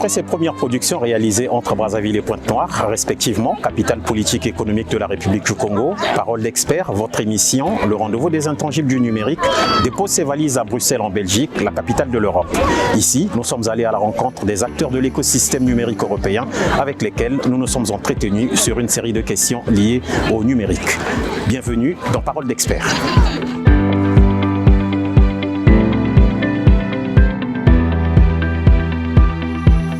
Après ses premières productions réalisées entre Brazzaville et Pointe-Noire, respectivement, capitale politique et économique de la République du Congo, Parole d'expert, votre émission, le rendez-vous des intangibles du numérique, dépose ses valises à Bruxelles en Belgique, la capitale de l'Europe. Ici, nous sommes allés à la rencontre des acteurs de l'écosystème numérique européen avec lesquels nous nous sommes entretenus sur une série de questions liées au numérique. Bienvenue dans Parole d'expert.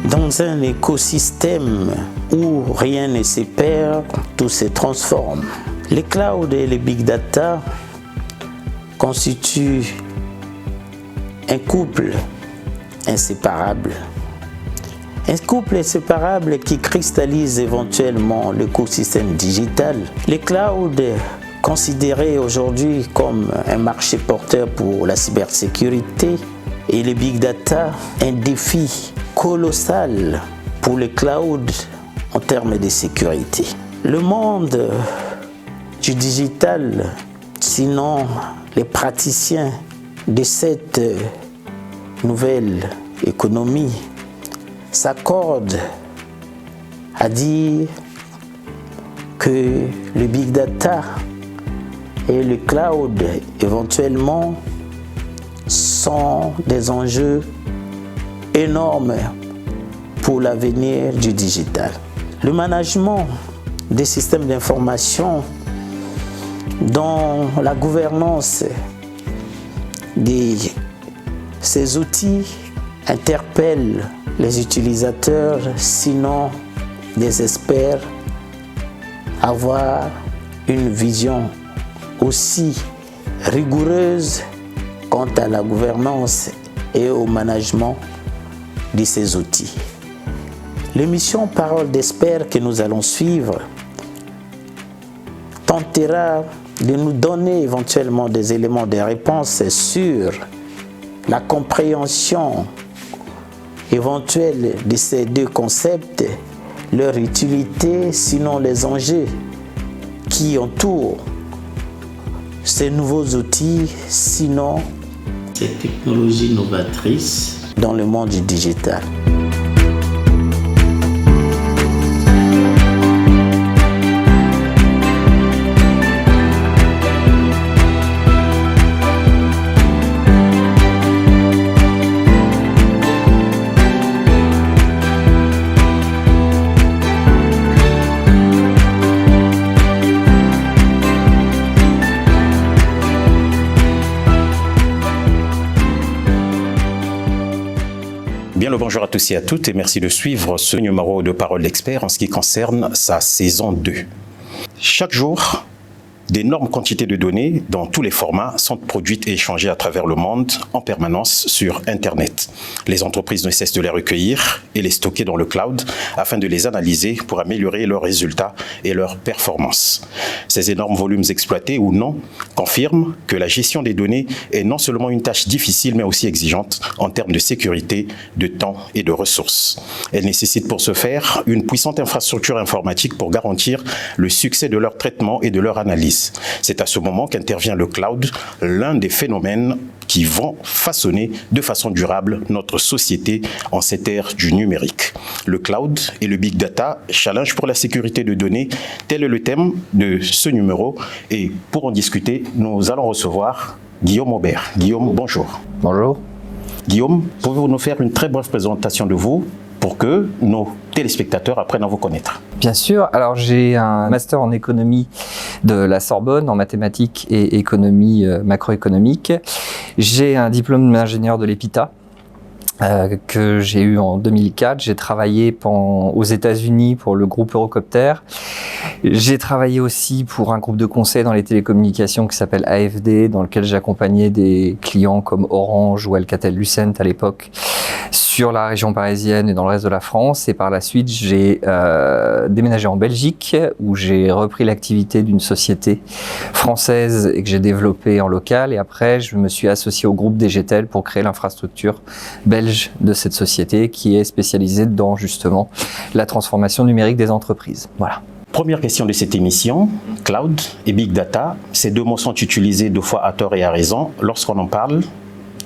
Dans un écosystème où rien ne se perd, tout se transforme. Les clouds et les big data constituent un couple inséparable. Un couple inséparable qui cristallise éventuellement l'écosystème digital. Les clouds, considérés aujourd'hui comme un marché porteur pour la cybersécurité, et les big data, un défi colossal pour les clouds en termes de sécurité. Le monde du digital, sinon les praticiens de cette nouvelle économie, s'accordent à dire que le big data et le cloud éventuellement sont des enjeux énormes pour l'avenir du digital. Le management des systèmes d'information, dont la gouvernance de ces outils interpelle les utilisateurs, sinon des experts, à avoir une vision aussi rigoureuse quant à la gouvernance et au management de ces outils. L'émission Parole d'expert que nous allons suivre tentera de nous donner éventuellement des éléments de réponse sur la compréhension éventuelle de ces deux concepts, leur utilité, sinon les enjeux qui entourent ces nouveaux outils, sinon ces technologies novatrices dans le monde du digital. Bien le bonjour à tous et à toutes et merci de suivre ce numéro de Parole d'expert en ce qui concerne sa saison 2. Chaque jour, d'énormes quantités de données dans tous les formats sont produites et échangées à travers le monde en permanence sur Internet. Les entreprises ne cessent de les recueillir et les stocker dans le cloud afin de les analyser pour améliorer leurs résultats et leurs performances. Ces énormes volumes exploités ou non confirment que la gestion des données est non seulement une tâche difficile mais aussi exigeante en termes de sécurité, de temps et de ressources. Elle nécessite pour ce faire une puissante infrastructure informatique pour garantir le succès de leur traitement et de leur analyse. C'est à ce moment qu'intervient le cloud, l'un des phénomènes qui vont façonner de façon durable notre société en cette ère du numérique. Le cloud et le big data, challenge pour la sécurité de données, tel est le thème de ce numéro. Et pour en discuter, nous allons recevoir Guillaume Aubert. Guillaume, bonjour. Bonjour. Guillaume, pouvez-vous nous faire une très brève présentation de vous pour que nos téléspectateurs apprennent à vous connaître? Bien sûr. Alors, j'ai un master en économie de la Sorbonne, en mathématiques et économie macroéconomique. J'ai un diplôme d'ingénieur de l'EPITA que j'ai eu en 2004. J'ai travaillé aux États-Unis pour le groupe Eurocopter. J'ai travaillé aussi pour un groupe de conseil dans les télécommunications qui s'appelle AFD, dans lequel j'accompagnais des clients comme Orange ou Alcatel-Lucent à l'époque sur la région parisienne et dans le reste de la France. Et par la suite, j'ai déménagé en Belgique où j'ai repris l'activité d'une société française et que j'ai développée en local. Et après, je me suis associé au groupe DGTEL pour créer l'infrastructure belge de cette société qui est spécialisée dans justement la transformation numérique des entreprises. Voilà. Première question de cette émission, cloud et big data, ces deux mots sont utilisés deux fois à tort et à raison lorsqu'on en parle.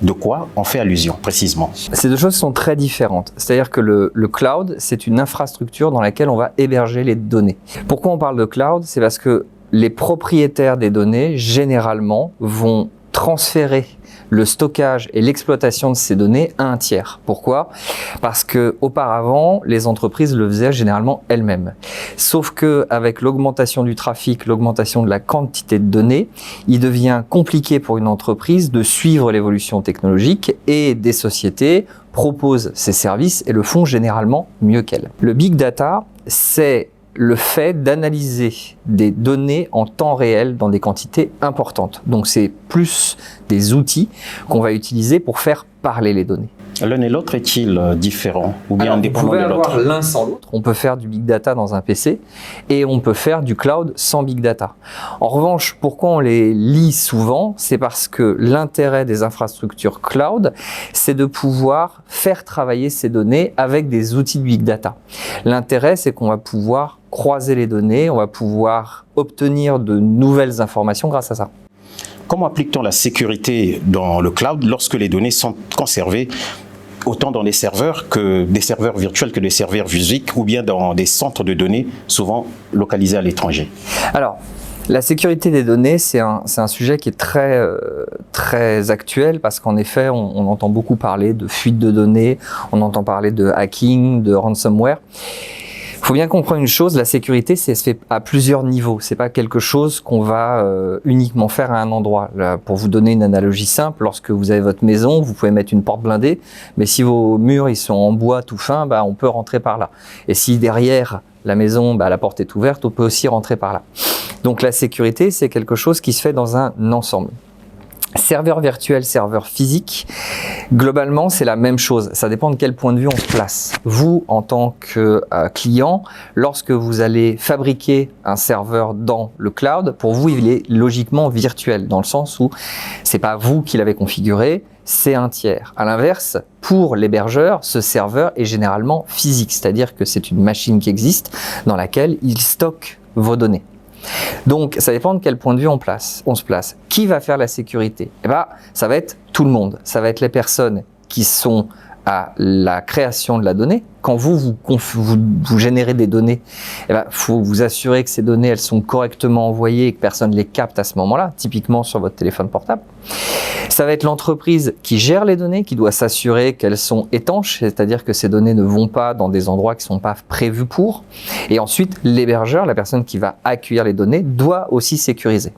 de quoi on fait allusion précisément? Ces deux choses sont très différentes. C'est-à-dire que le cloud, c'est une infrastructure dans laquelle on va héberger les données. Pourquoi on parle de cloud? C'est parce que les propriétaires des données, généralement, vont transférer le stockage et l'exploitation de ces données à un tiers. Pourquoi? Parce que auparavant, les entreprises le faisaient généralement elles-mêmes. Sauf que avec l'augmentation du trafic, l'augmentation de la quantité de données, il devient compliqué pour une entreprise de suivre l'évolution technologique et des sociétés proposent ces services et le font généralement mieux qu'elles. Le big data, c'est le fait d'analyser des données en temps réel dans des quantités importantes. Donc c'est plus des outils qu'on va utiliser pour faire parler les données. L'un et l'autre est-il différent ou bien indépendant de l'autre? On peut avoir l'un sans l'autre. On peut faire du big data dans un PC et on peut faire du cloud sans big data. En revanche, pourquoi on les lie souvent? C'est parce que l'intérêt des infrastructures cloud, c'est de pouvoir faire travailler ces données avec des outils de big data. L'intérêt, c'est qu'on va pouvoir croiser les données, on va pouvoir obtenir de nouvelles informations grâce à ça. Comment applique-t-on la sécurité dans le cloud lorsque les données sont conservées autant dans des serveurs virtuels que des serveurs physiques ou bien dans des centres de données souvent localisés à l'étranger? Alors, la sécurité des données, c'est un sujet qui est très actuel parce qu'en effet, on entend beaucoup parler de fuite de données, on entend parler de hacking, de ransomware. Il faut bien comprendre une chose, la sécurité, ça se fait à plusieurs niveaux. C'est pas quelque chose qu'on va uniquement faire à un endroit. Là, pour vous donner une analogie simple, lorsque vous avez votre maison, vous pouvez mettre une porte blindée, mais si vos murs ils sont en bois tout fin, on peut rentrer par là. Et si derrière la maison, la porte est ouverte, on peut aussi rentrer par là. Donc la sécurité, c'est quelque chose qui se fait dans un ensemble. Serveur virtuel, serveur physique, globalement, c'est la même chose. Ça dépend de quel point de vue on se place. Vous, en tant que client, lorsque vous allez fabriquer un serveur dans le cloud, pour vous, il est logiquement virtuel, dans le sens où c'est pas vous qui l'avez configuré, c'est un tiers. À l'inverse, pour l'hébergeur, ce serveur est généralement physique, c'est-à-dire que c'est une machine qui existe dans laquelle il stocke vos données. Donc, ça dépend de quel point de vue on se place. Qui va faire la sécurité? Ça va être tout le monde. Ça va être les personnes qui sont à la création de la donnée. Quand vous générez des données, faut vous assurer que ces données, elles sont correctement envoyées et que personne ne les capte à ce moment-là, typiquement sur votre téléphone portable. Ça va être l'entreprise qui gère les données, qui doit s'assurer qu'elles sont étanches, c'est-à-dire que ces données ne vont pas dans des endroits qui ne sont pas prévus pour. Et ensuite, l'hébergeur, la personne qui va accueillir les données, doit aussi sécuriser.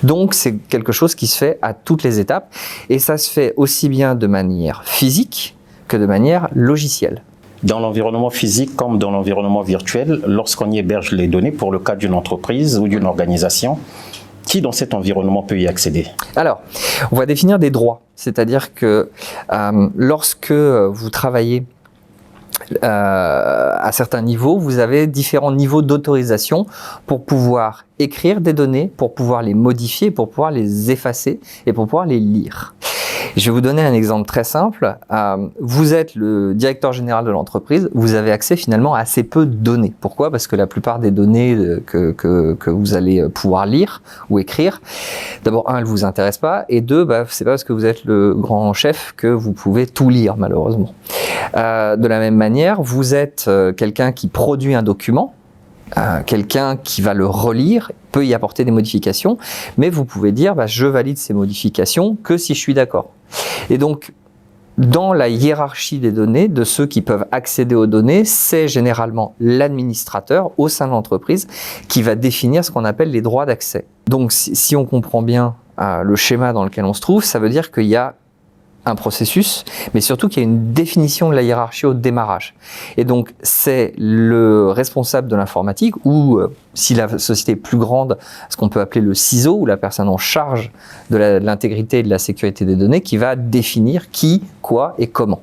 Donc, c'est quelque chose qui se fait à toutes les étapes et ça se fait aussi bien de manière physique que de manière logicielle. Dans l'environnement physique comme dans l'environnement virtuel, lorsqu'on y héberge les données pour le cas d'une entreprise ou d'une organisation, qui dans cet environnement peut y accéder? Alors, on va définir des droits. C'est-à-dire que lorsque vous travaillez à certains niveaux, vous avez différents niveaux d'autorisation pour pouvoir écrire des données, pour pouvoir les modifier, pour pouvoir les effacer et pour pouvoir les lire. Je vais vous donner un exemple très simple. Vous êtes le directeur général de l'entreprise, vous avez accès finalement à assez peu de données. Pourquoi? Parce que la plupart des données que vous allez pouvoir lire ou écrire, d'abord, elles ne vous intéressent pas, et deux, c'est pas parce que vous êtes le grand chef que vous pouvez tout lire, malheureusement. De la même manière, vous êtes quelqu'un qui produit un document, quelqu'un qui va le relire peut y apporter des modifications, mais vous pouvez dire je valide ces modifications que si je suis d'accord. Et donc, dans la hiérarchie des données, de ceux qui peuvent accéder aux données, c'est généralement l'administrateur au sein de l'entreprise qui va définir ce qu'on appelle les droits d'accès. Donc, si on comprend bien le schéma dans lequel on se trouve, ça veut dire qu'il y a un processus, mais surtout qu'il y a une définition de la hiérarchie au démarrage. Et donc, c'est le responsable de l'informatique, ou si la société est plus grande, ce qu'on peut appeler le CISO, ou la personne en charge de l'intégrité et de la sécurité des données, qui va définir qui, quoi et comment.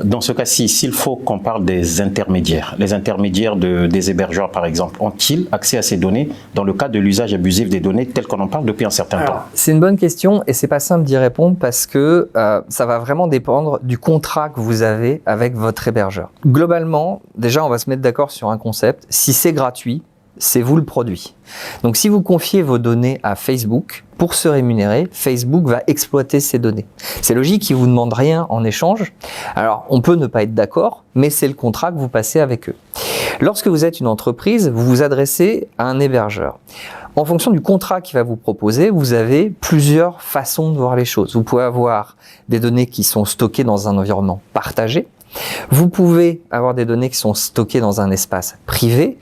Dans ce cas-ci, s'il faut qu'on parle des intermédiaires, les intermédiaires des hébergeurs par exemple, ont-ils accès à ces données dans le cas de l'usage abusif des données tel qu'on en parle depuis un certain temps? C'est une bonne question et c'est pas simple d'y répondre parce que ça va vraiment dépendre du contrat que vous avez avec votre hébergeur. Globalement, déjà on va se mettre d'accord sur un concept. Si c'est gratuit, c'est vous le produit. Donc si vous confiez vos données à Facebook, pour se rémunérer, Facebook va exploiter ces données. C'est logique, ils ne vous demandent rien en échange. Alors on peut ne pas être d'accord, mais c'est le contrat que vous passez avec eux. Lorsque vous êtes une entreprise, vous vous adressez à un hébergeur. En fonction du contrat qu'il va vous proposer, vous avez plusieurs façons de voir les choses. Vous pouvez avoir des données qui sont stockées dans un environnement partagé. Vous pouvez avoir des données qui sont stockées dans un espace privé,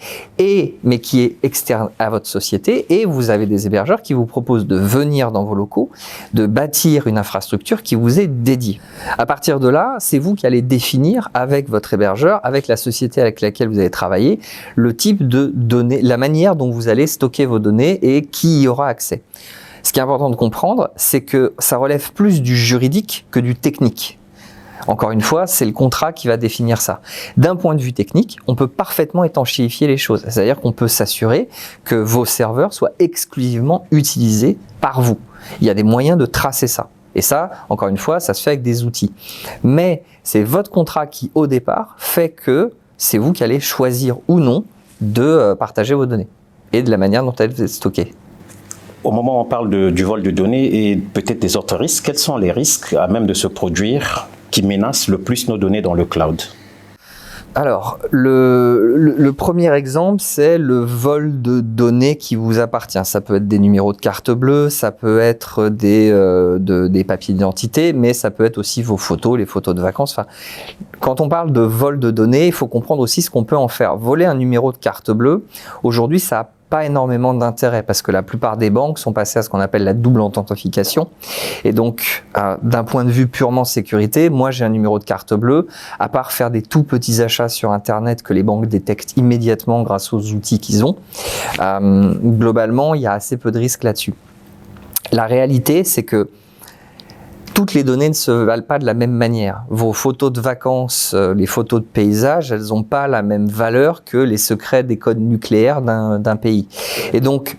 mais qui est externe à votre société, et vous avez des hébergeurs qui vous proposent de venir dans vos locaux, de bâtir une infrastructure qui vous est dédiée. À partir de là, c'est vous qui allez définir avec votre hébergeur, avec la société avec laquelle vous allez travailler, le type de données, la manière dont vous allez stocker vos données et qui y aura accès. Ce qui est important de comprendre, c'est que ça relève plus du juridique que du technique. Encore une fois, c'est le contrat qui va définir ça. D'un point de vue technique, on peut parfaitement étanchéifier les choses. C'est-à-dire qu'on peut s'assurer que vos serveurs soient exclusivement utilisés par vous. Il y a des moyens de tracer ça. Et ça, encore une fois, ça se fait avec des outils. Mais c'est votre contrat qui, au départ, fait que c'est vous qui allez choisir ou non de partager vos données et de la manière dont elles sont stockées. Au moment où on parle du vol de données et peut-être des autres risques, quels sont les risques à même de se produire qui menacent le plus nos données dans le cloud? Alors, le premier exemple, c'est le vol de données qui vous appartient. Ça peut être des numéros de carte bleue, ça peut être des papiers d'identité, mais ça peut être aussi vos photos, les photos de vacances. Enfin, quand on parle de vol de données, il faut comprendre aussi ce qu'on peut en faire. Voler un numéro de carte bleue, aujourd'hui, ça n'a pas énormément d'intérêt parce que la plupart des banques sont passées à ce qu'on appelle la double authentification. Et donc, d'un point de vue purement sécurité, moi j'ai un numéro de carte bleue, à part faire des tout petits achats sur Internet que les banques détectent immédiatement grâce aux outils qu'ils ont, globalement, il y a assez peu de risques là-dessus. La réalité, c'est que toutes les données ne se valent pas de la même manière. Vos photos de vacances, les photos de paysages, elles n'ont pas la même valeur que les secrets des codes nucléaires d'un pays. Et donc,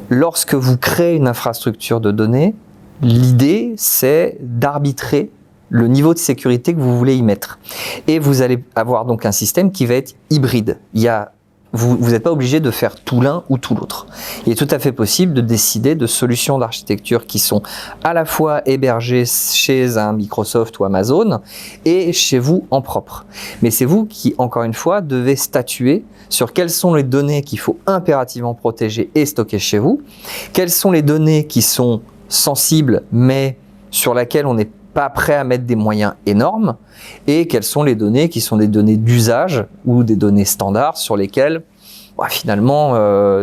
lorsque vous créez une infrastructure de données, l'idée, c'est d'arbitrer le niveau de sécurité que vous voulez y mettre. Et vous allez avoir donc un système qui va être hybride. Vous n'êtes pas obligé de faire tout l'un ou tout l'autre. Il est tout à fait possible de décider de solutions d'architecture qui sont à la fois hébergées chez un Microsoft ou Amazon et chez vous en propre. Mais c'est vous qui, encore une fois, devez statuer sur quelles sont les données qu'il faut impérativement protéger et stocker chez vous, quelles sont les données qui sont sensibles mais sur lesquelles on n'est pas prêt à mettre des moyens énormes, et quelles sont les données qui sont des données d'usage ou des données standards sur lesquelles, finalement,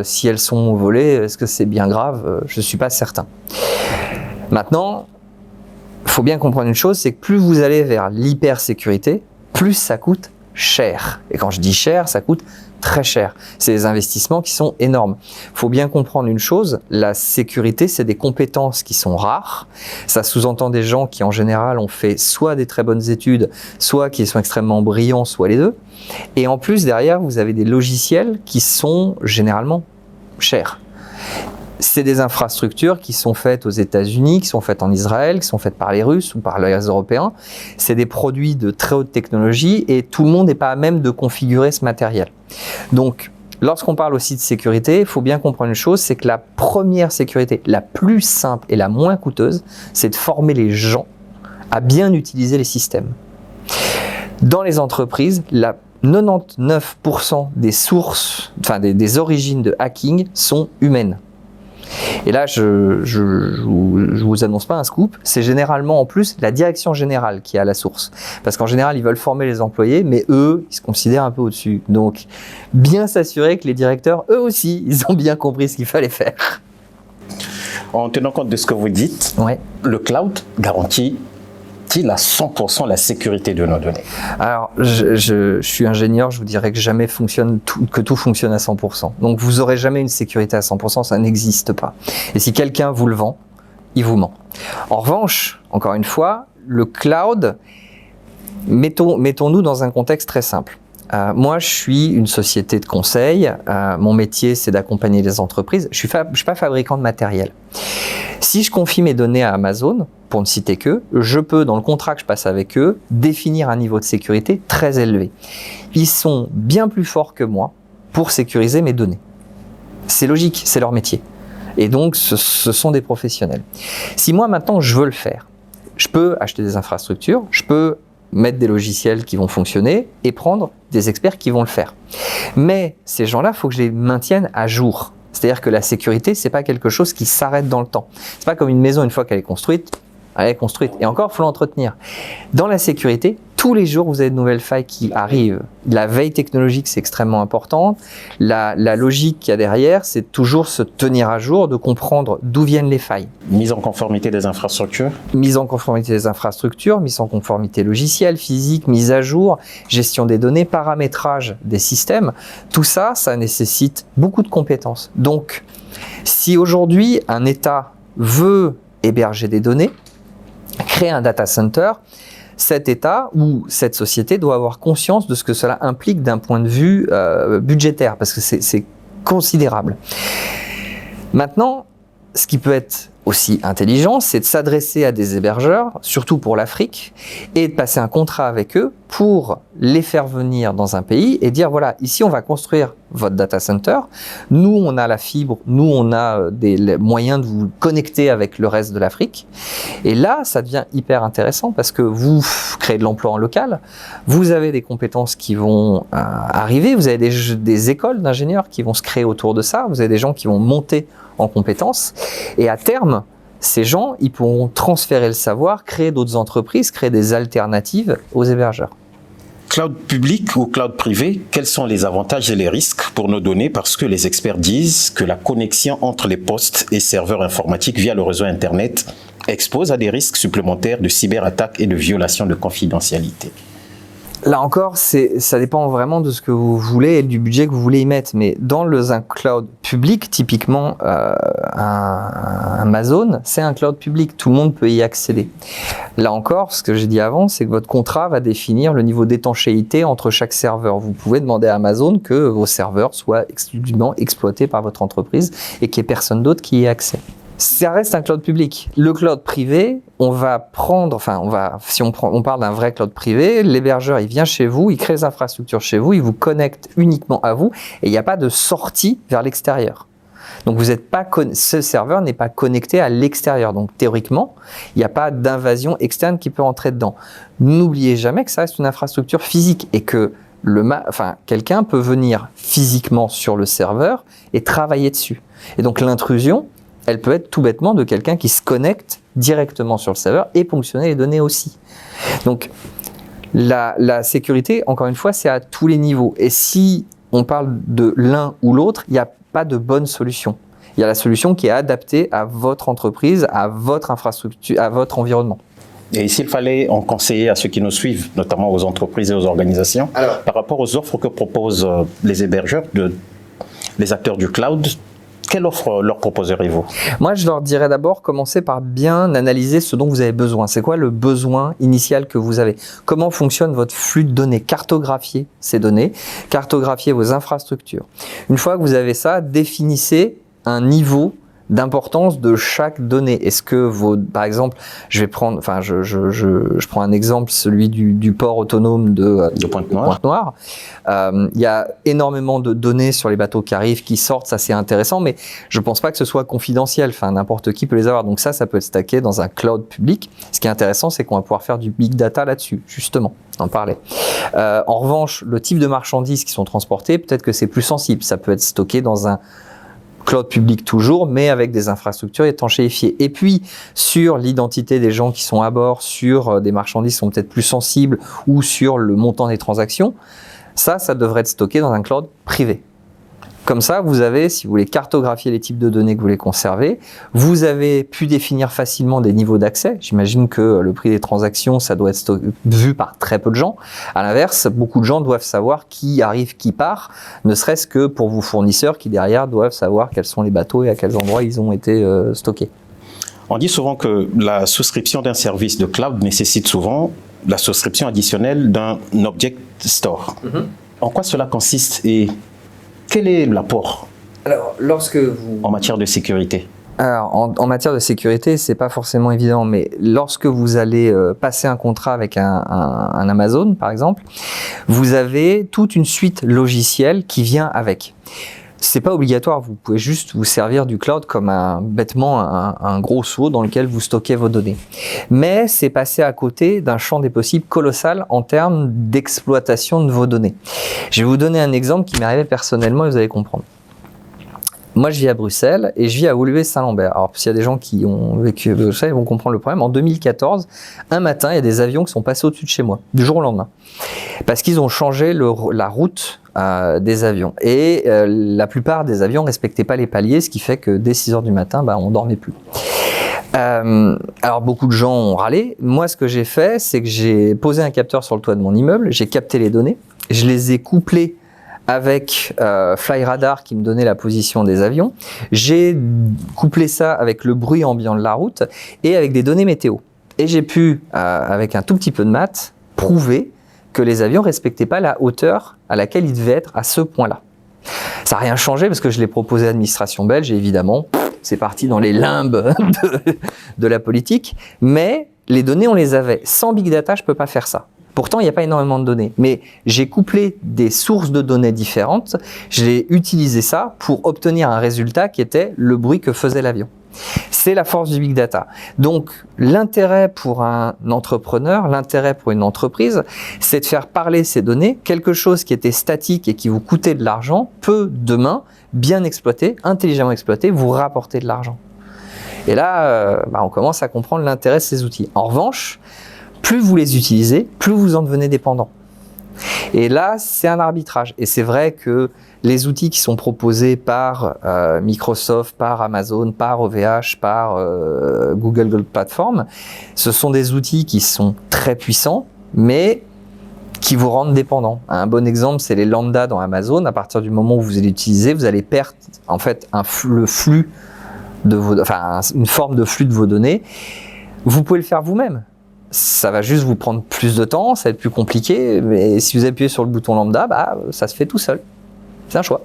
si elles sont volées, est-ce que c'est bien grave? Je ne suis pas certain. Maintenant, il faut bien comprendre une chose, c'est que plus vous allez vers l'hypersécurité, plus ça coûte cher. Et quand je dis cher, ça coûte très cher. C'est des investissements qui sont énormes. Il faut bien comprendre une chose, la sécurité, c'est des compétences qui sont rares. Ça sous-entend des gens qui, en général, ont fait soit des très bonnes études, soit qui sont extrêmement brillants, soit les deux. Et en plus, derrière, vous avez des logiciels qui sont généralement chers. C'est des infrastructures qui sont faites aux États-Unis, qui sont faites en Israël, qui sont faites par les Russes ou par les Européens. C'est des produits de très haute technologie et tout le monde n'est pas à même de configurer ce matériel. Donc, lorsqu'on parle aussi de sécurité, il faut bien comprendre une chose, c'est que la première sécurité, la plus simple et la moins coûteuse, c'est de former les gens à bien utiliser les systèmes. Dans les entreprises, 99% des sources, des origines de hacking sont humaines. Et là, je vous annonce pas un scoop, c'est généralement en plus la direction générale qui a la source. Parce qu'en général, ils veulent former les employés, mais eux, ils se considèrent un peu au-dessus. Donc, bien s'assurer que les directeurs, eux aussi, ils ont bien compris ce qu'il fallait faire. En tenant compte de ce que vous dites, ouais. Le cloud garantit à 100% la sécurité de nos données? Alors, je suis ingénieur, je vous dirais que tout fonctionne à 100%. Donc, vous n'aurez jamais une sécurité à 100%, ça n'existe pas. Et si quelqu'un vous le vend, il vous ment. En revanche, encore une fois, le cloud, mettons-nous dans un contexte très simple. Moi, je suis une société de conseil. Mon métier, c'est d'accompagner les entreprises. Je suis pas fabricant de matériel. Si je confie mes données à Amazon, pour ne citer qu'eux, je peux, dans le contrat que je passe avec eux, définir un niveau de sécurité très élevé. Ils sont bien plus forts que moi pour sécuriser mes données. C'est logique, c'est leur métier. Et donc, ce sont des professionnels. Si moi, maintenant, je veux le faire, je peux acheter des infrastructures, je peux mettre des logiciels qui vont fonctionner et prendre des experts qui vont le faire. Mais ces gens-là, il faut que je les maintienne à jour. C'est-à-dire que la sécurité, c'est pas quelque chose qui s'arrête dans le temps. C'est pas comme une maison, une fois qu'elle est construite, elle est construite. Et encore, il faut l'entretenir. Dans la sécurité, tous les jours, vous avez de nouvelles failles qui arrivent. La veille technologique, c'est extrêmement important. La logique qu'il y a derrière, c'est toujours se tenir à jour, de comprendre d'où viennent les failles. Mise en conformité des infrastructures. Mise en conformité des infrastructures, mise en conformité logicielle, physique, mise à jour, gestion des données, paramétrage des systèmes. Tout ça, ça nécessite beaucoup de compétences. Donc, si aujourd'hui, un État veut héberger des données, créer un data center, cet État ou cette société doit avoir conscience de ce que cela implique d'un point de vue budgétaire, parce que c'est considérable. Maintenant, ce qui peut être aussi intelligent, c'est de s'adresser à des hébergeurs, surtout pour l'Afrique, et de passer un contrat avec eux pour les faire venir dans un pays et dire, voilà, ici on va construire votre data center, nous on a la fibre, nous on a des moyens de vous connecter avec le reste de l'Afrique, et là ça devient hyper intéressant parce que vous créez de l'emploi en local, vous avez des compétences qui vont arriver, vous avez des écoles d'ingénieurs qui vont se créer autour de ça, vous avez des gens qui vont monter en compétences, et à terme, ces gens, ils pourront transférer le savoir, créer d'autres entreprises, créer des alternatives aux hébergeurs. Cloud public ou cloud privé, quels sont les avantages et les risques pour nos données? Parce que les experts disent que la connexion entre les postes et serveurs informatiques via le réseau Internet expose à des risques supplémentaires de cyberattaques et de violation de confidentialité. Là encore, ça dépend vraiment de ce que vous voulez et du budget que vous voulez y mettre. Mais dans un cloud public, typiquement Amazon, c'est un cloud public. Tout le monde peut y accéder. Là encore, ce que j'ai dit avant, c'est que votre contrat va définir le niveau d'étanchéité entre chaque serveur. Vous pouvez demander à Amazon que vos serveurs soient exclusivement exploités par votre entreprise et qu'il n'y ait personne d'autre qui y ait accès. Ça reste un cloud public. Le cloud privé, on parle d'un vrai cloud privé, l'hébergeur, il vient chez vous, il crée les infrastructures chez vous, il vous connecte uniquement à vous et il n'y a pas de sortie vers l'extérieur. Donc ce serveur n'est pas connecté à l'extérieur. Donc théoriquement, il n'y a pas d'invasion externe qui peut entrer dedans. N'oubliez jamais que ça reste une infrastructure physique et que quelqu'un peut venir physiquement sur le serveur et travailler dessus. Et donc l'intrusion, elle peut être tout bêtement de quelqu'un qui se connecte directement sur le serveur et ponctionner les données aussi. Donc, la sécurité, encore une fois, c'est à tous les niveaux. Et si on parle de l'un ou l'autre, il n'y a pas de bonne solution. Il y a la solution qui est adaptée à votre entreprise, à votre infrastructure, à votre environnement. Et s'il fallait en conseiller à ceux qui nous suivent, notamment aux entreprises et aux organisations, par rapport aux offres que proposent les hébergeurs, les acteurs du cloud, quelle offre leur proposerez-vous? Moi, je leur dirais d'abord, commencez par bien analyser ce dont vous avez besoin. C'est quoi le besoin initial que vous avez? Comment fonctionne votre flux de données? Cartographiez ces données, cartographiez vos infrastructures. Une fois que vous avez ça, définissez un niveau d'importance de chaque donnée. Est-ce que par exemple, je prends un exemple, celui du port autonome de Pointe-Noire. Il y a énormément de données sur les bateaux qui arrivent, qui sortent, ça c'est intéressant, mais je pense pas que ce soit confidentiel. Enfin, n'importe qui peut les avoir. Donc ça peut être stacké dans un cloud public. Ce qui est intéressant, c'est qu'on va pouvoir faire du big data là-dessus, justement. On parlait. En revanche, le type de marchandises qui sont transportées, peut-être que c'est plus sensible. Ça peut être stocké dans un cloud public toujours, mais avec des infrastructures étanchéifiées. Et puis, sur l'identité des gens qui sont à bord, sur des marchandises qui sont peut-être plus sensibles ou sur le montant des transactions, ça devrait être stocké dans un cloud privé. Comme ça, vous avez, si vous voulez cartographier les types de données que vous voulez conserver, vous avez pu définir facilement des niveaux d'accès. J'imagine que le prix des transactions, ça doit être vu par très peu de gens. À l'inverse, beaucoup de gens doivent savoir qui arrive, qui part, ne serait-ce que pour vos fournisseurs qui derrière doivent savoir quels sont les bateaux et à quels endroits ils ont été stockés. On dit souvent que la souscription d'un service de cloud nécessite souvent la souscription additionnelle d'un object store. En quoi cela consiste et quel est l'apport en matière de sécurité? Alors, en matière de sécurité, c'est pas forcément évident, mais lorsque vous allez passer un contrat avec un Amazon, par exemple, vous avez toute une suite logicielle qui vient avec. c'est pas obligatoire, vous pouvez juste vous servir du cloud comme bêtement un gros seau dans lequel vous stockez vos données. Mais c'est passer à côté d'un champ des possibles colossal en termes d'exploitation de vos données. Je vais vous donner un exemple qui m'est arrivé personnellement et vous allez comprendre. Moi, je vis à Bruxelles et je vis à Woluwe-Saint-Lambert. Alors, s'il y a des gens qui ont vécu à Bruxelles, ils vont comprendre le problème. En 2014, un matin, il y a des avions qui sont passés au-dessus de chez moi, du jour au lendemain. Parce qu'ils ont changé la route des avions. Et la plupart des avions ne respectaient pas les paliers, ce qui fait que dès 6 heures du matin, on ne dormait plus. Alors, beaucoup de gens ont râlé. Moi, ce que j'ai fait, c'est que j'ai posé un capteur sur le toit de mon immeuble, j'ai capté les données, je les ai couplées avec FlyRadar qui me donnait la position des avions. J'ai couplé ça avec le bruit ambiant de la route et avec des données météo. Et j'ai pu, avec un tout petit peu de maths, prouver que les avions ne respectaient pas la hauteur à laquelle ils devaient être à ce point-là. Ça n'a rien changé parce que je l'ai proposé à l'administration belge et évidemment, c'est parti dans les limbes de la politique. Mais les données, on les avait. Sans Big Data, je ne peux pas faire ça. Pourtant, il n'y a pas énormément de données, mais j'ai couplé des sources de données différentes, j'ai utilisé ça pour obtenir un résultat qui était le bruit que faisait l'avion. C'est la force du Big Data. Donc, l'intérêt pour un entrepreneur, l'intérêt pour une entreprise, c'est de faire parler ces données. Quelque chose qui était statique et qui vous coûtait de l'argent peut, demain, bien exploité, intelligemment exploité, vous rapporter de l'argent. Et là, on commence à comprendre l'intérêt de ces outils. En revanche, plus vous les utilisez, plus vous en devenez dépendant. Et là, c'est un arbitrage. Et c'est vrai que les outils qui sont proposés par Microsoft, par Amazon, par OVH, par Google Platform, ce sont des outils qui sont très puissants, mais qui vous rendent dépendant. Un bon exemple, c'est les lambda dans Amazon. À partir du moment où vous les utilisez, vous allez perdre en fait une forme de flux de vos données. Vous pouvez le faire vous-même. Ça va juste vous prendre plus de temps, ça va être plus compliqué, mais si vous appuyez sur le bouton lambda, ça se fait tout seul. C'est un choix.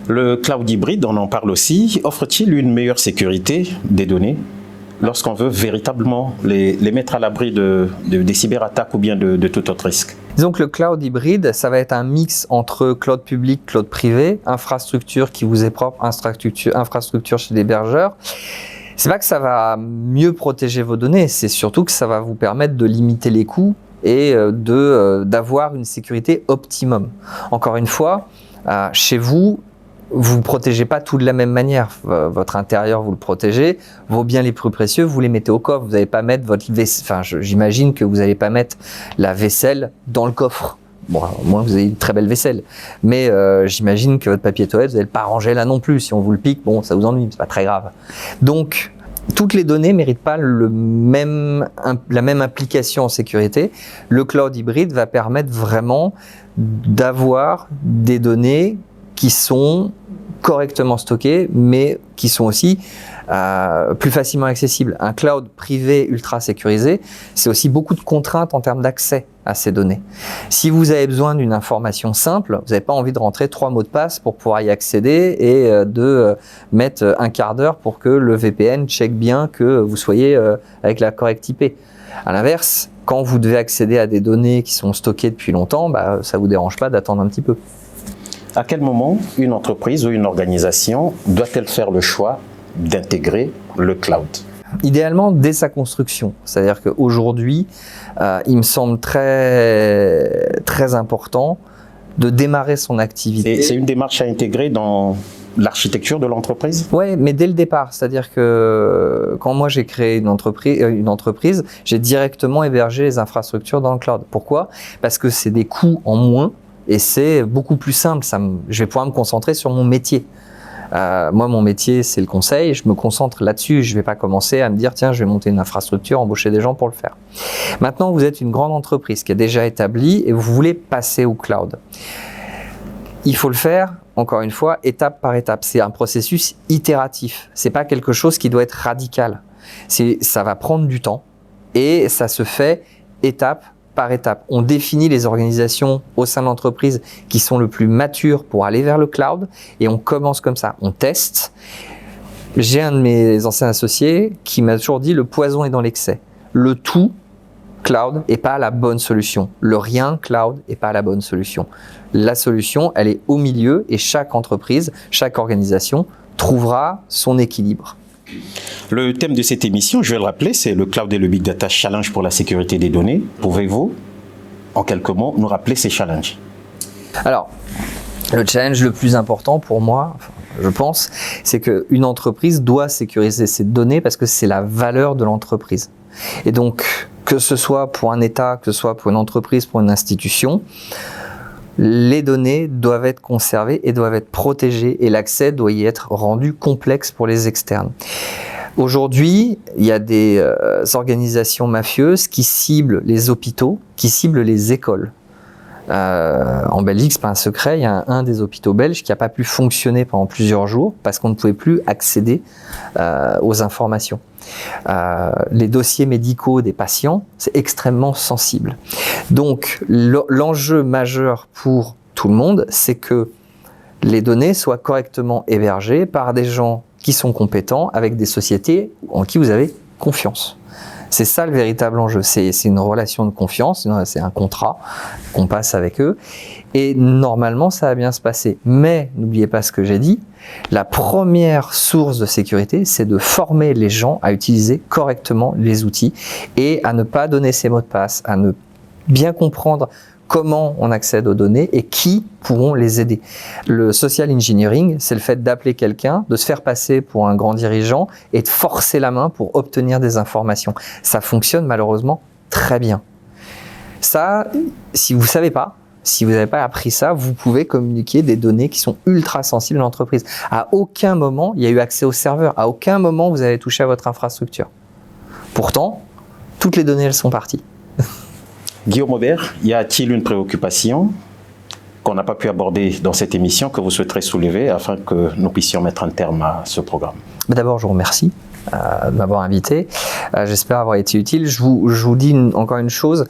Le cloud hybride, on en parle aussi, offre-t-il une meilleure sécurité des données lorsqu'on veut véritablement les mettre à l'abri des cyberattaques ou bien de tout autre risque? Disons que le cloud hybride, ça va être un mix entre cloud public, cloud privé, infrastructure qui vous est propre, infrastructure chez l'hébergeur. C'est pas que ça va mieux protéger vos données, c'est surtout que ça va vous permettre de limiter les coûts et d'avoir une sécurité optimum. Encore une fois, chez vous, vous ne protégez pas tout de la même manière. Votre intérieur, vous le protégez. Vos biens les plus précieux, vous les mettez au coffre. Vous n'allez pas mettre votre vaisselle. J'imagine que vous n'allez pas mettre la vaisselle dans le coffre. Bon, au moins vous avez une très belle vaisselle. Mais j'imagine que votre papier toilette, vous n'allez pas ranger là non plus. Si on vous le pique, bon, ça vous ennuie, c'est pas très grave. Donc, toutes les données ne méritent pas la même implication en sécurité. Le cloud hybride va permettre vraiment d'avoir des données qui sont correctement stockées, mais qui sont aussi plus facilement accessibles. Un cloud privé ultra sécurisé, c'est aussi beaucoup de contraintes en termes d'accès à ces données. Si vous avez besoin d'une information simple, vous n'avez pas envie de rentrer 3 mots de passe pour pouvoir y accéder et de mettre un quart d'heure pour que le VPN check bien que vous soyez avec la correcte IP. À l'inverse, quand vous devez accéder à des données qui sont stockées depuis longtemps, ça ne vous dérange pas d'attendre un petit peu. À quel moment une entreprise ou une organisation doit-elle faire le choix d'intégrer le cloud? Idéalement, dès sa construction. C'est-à-dire qu'aujourd'hui, il me semble très, très important de démarrer son activité. Et c'est une démarche à intégrer dans l'architecture de l'entreprise? Oui, mais dès le départ. C'est-à-dire que quand moi j'ai créé une entreprise, j'ai directement hébergé les infrastructures dans le cloud. Pourquoi? Parce que c'est des coûts en moins et c'est beaucoup plus simple. Je vais pouvoir me concentrer sur mon métier. Moi, mon métier, c'est le conseil. Je me concentre là-dessus. Je ne vais pas commencer à me dire, tiens, je vais monter une infrastructure, embaucher des gens pour le faire. Maintenant, vous êtes une grande entreprise qui est déjà établie et vous voulez passer au cloud. Il faut le faire, encore une fois, étape par étape. C'est un processus itératif. Ce n'est pas quelque chose qui doit être radical. Ça va prendre du temps et ça se fait étape par étape. On définit les organisations au sein de l'entreprise qui sont le plus matures pour aller vers le cloud et on commence comme ça. On teste. J'ai un de mes anciens associés qui m'a toujours dit le poison est dans l'excès. Le tout cloud n'est pas la bonne solution. Le rien cloud n'est pas la bonne solution. La solution, elle est au milieu et chaque entreprise, chaque organisation trouvera son équilibre. Le thème de cette émission, je vais le rappeler, c'est le Cloud et le Big Data Challenge pour la sécurité des données. Pouvez-vous, en quelques mots, nous rappeler ces challenges? Alors, le challenge le plus important pour moi, je pense, c'est qu'une entreprise doit sécuriser ses données parce que c'est la valeur de l'entreprise. Et donc, que ce soit pour un État, que ce soit pour une entreprise, pour une institution, les données doivent être conservées et doivent être protégées et l'accès doit y être rendu complexe pour les externes. Aujourd'hui, il y a des organisations mafieuses qui ciblent les hôpitaux, qui ciblent les écoles. En Belgique, c'est pas un secret, il y a un des hôpitaux belges qui n'a pas pu fonctionner pendant plusieurs jours parce qu'on ne pouvait plus accéder aux informations. Les dossiers médicaux des patients, c'est extrêmement sensible. Donc, l'enjeu majeur pour tout le monde, c'est que les données soient correctement hébergées par des gens qui sont compétents, avec des sociétés en qui vous avez confiance. C'est ça le véritable enjeu, c'est une relation de confiance, c'est un contrat qu'on passe avec eux, et normalement ça va bien se passer. Mais n'oubliez pas ce que j'ai dit, la première source de sécurité, c'est de former les gens à utiliser correctement les outils et à ne pas donner ses mots de passe, à ne bien comprendre comment on accède aux données et qui pourront les aider. Le social engineering, c'est le fait d'appeler quelqu'un, de se faire passer pour un grand dirigeant et de forcer la main pour obtenir des informations. Ça fonctionne malheureusement très bien. Ça, si vous ne savez pas, si vous n'avez pas appris ça, vous pouvez communiquer des données qui sont ultra sensibles à l'entreprise. À aucun moment, il y a eu accès au serveur. À aucun moment, vous avez touché à votre infrastructure. Pourtant, toutes les données, elles sont parties. Guillaume Aubert, y a-t-il une préoccupation qu'on n'a pas pu aborder dans cette émission que vous souhaiterez soulever afin que nous puissions mettre un terme à ce programme? D'abord, je vous remercie de m'avoir invité. J'espère avoir été utile. Je vous dis encore une chose,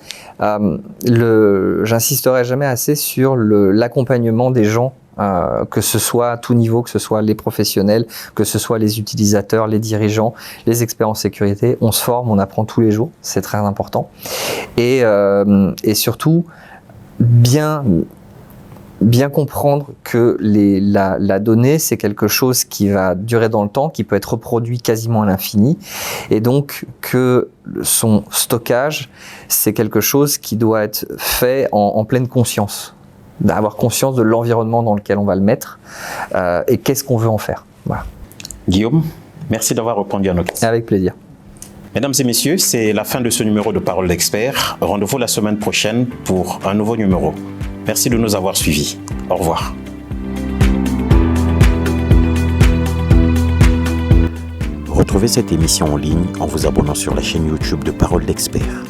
j'insisterai jamais assez sur l'accompagnement des gens, que ce soit à tout niveau, que ce soit les professionnels, que ce soit les utilisateurs, les dirigeants, les experts en sécurité. On se forme, on apprend tous les jours, c'est très important. Et surtout, bien comprendre que la donnée, c'est quelque chose qui va durer dans le temps, qui peut être reproduit quasiment à l'infini, et donc que son stockage, c'est quelque chose qui doit être fait en pleine conscience, d'avoir conscience de l'environnement dans lequel on va le mettre et qu'est-ce qu'on veut en faire. Voilà. Guillaume, merci d'avoir répondu à nos questions. Avec plaisir. Mesdames et messieurs, c'est la fin de ce numéro de Parole d'Expert. Rendez-vous la semaine prochaine pour un nouveau numéro. Merci de nous avoir suivis. Au revoir. Retrouvez cette émission en ligne en vous abonnant sur la chaîne YouTube de Parole d'Expert.